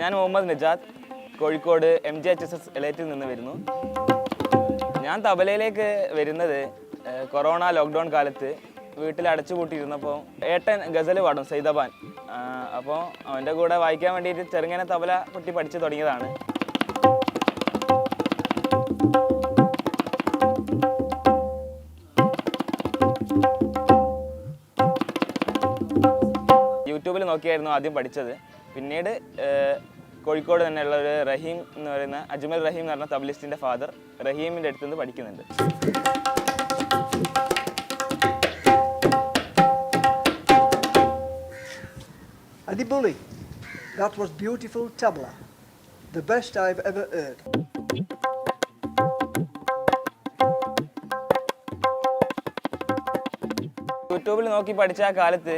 ഞാൻ മുഹമ്മദ് നജാദ്, കോഴിക്കോട് MGHSS എലൈറ്റിൽ നിന്ന് വരുന്നു. ഞാൻ തബലയിലേക്ക് വരുന്നത് കൊറോണ ലോക്ക്ഡൗൺ കാലത്ത് വീട്ടിൽ അടച്ചുപൂട്ടിയിരുന്നപ്പോൾ ഏട്ടൻ ഗസൽ പാടും, സൈദബാൻ. അപ്പോൾ അവൻ്റെ കൂടെ വായിക്കാൻ വേണ്ടിയിട്ട് ചെറുങ്ങനെ തബല കുട്ടി പഠിച്ചു തുടങ്ങിയതാണ്. യൂട്യൂബിൽ നോക്കിയായിരുന്നു ആദ്യം പഠിച്ചത്. പിന്നീട് കോഴിക്കോട് തന്നെയുള്ള ഒരു റഹീം എന്ന് പറയുന്ന അജ്മൽ റഹീം എന്ന് പറഞ്ഞ തബലിസ്റ്റിൻ്റെ ഫാദർ റഹീമിൻ്റെ അടുത്ത് നിന്ന് പഠിക്കുന്നുണ്ട്. Adibuli, that was beautiful tabla, the best I've ever heard. യൂട്യൂബിൽ നോക്കി പഠിച്ച ആ കാലത്ത്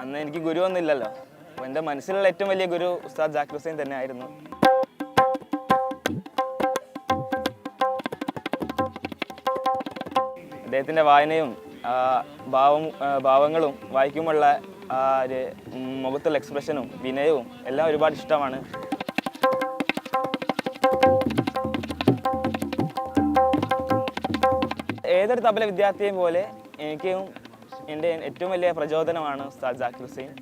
അന്ന് എനിക്ക് ഗുരുവൊന്നും ഇല്ലല്ലോ. അപ്പോൾ എൻ്റെ മനസ്സിലുള്ള ഏറ്റവും വലിയ ഗുരു ഉസ്താദ് ജാക്കിർ ഹുസൈൻ തന്നെ ആയിരുന്നു. അദ്ദേഹത്തിൻ്റെ വായനയും ഭാവങ്ങളും വായിക്കുമ്പോഴുള്ള ആ ഒരു മുഖത്തുള്ള എക്സ്പ്രഷനും വിനയവും എല്ലാം ഒരുപാട് ഇഷ്ടമാണ്. ഏതൊരു തബല വിദ്യാർത്ഥിയെയും പോലെ എനിക്കും എൻ്റെ ഏറ്റവും വലിയ പ്രചോദനമാണ് ഉസ്താദ് ജാക്കിർ ഹുസൈൻ.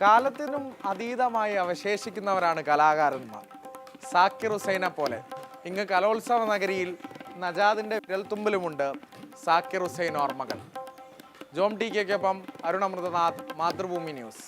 കാലത്തിനും അതീതമായി അവശേഷിക്കുന്നവരാണ് കലാകാരന്മാർ. സാക്കിർ ഹുസൈനെ പോലെ ഇങ്ങ് കലോത്സവ നഗരിയിൽ നജാദിൻ്റെ വിരൽത്തുമ്പിലുമുണ്ട് സാക്കിർ ഹുസൈൻ ഓർമ്മകൾ. Jom T കെക്കൊപ്പം Arun Amrithanath, Mathrubhumi news.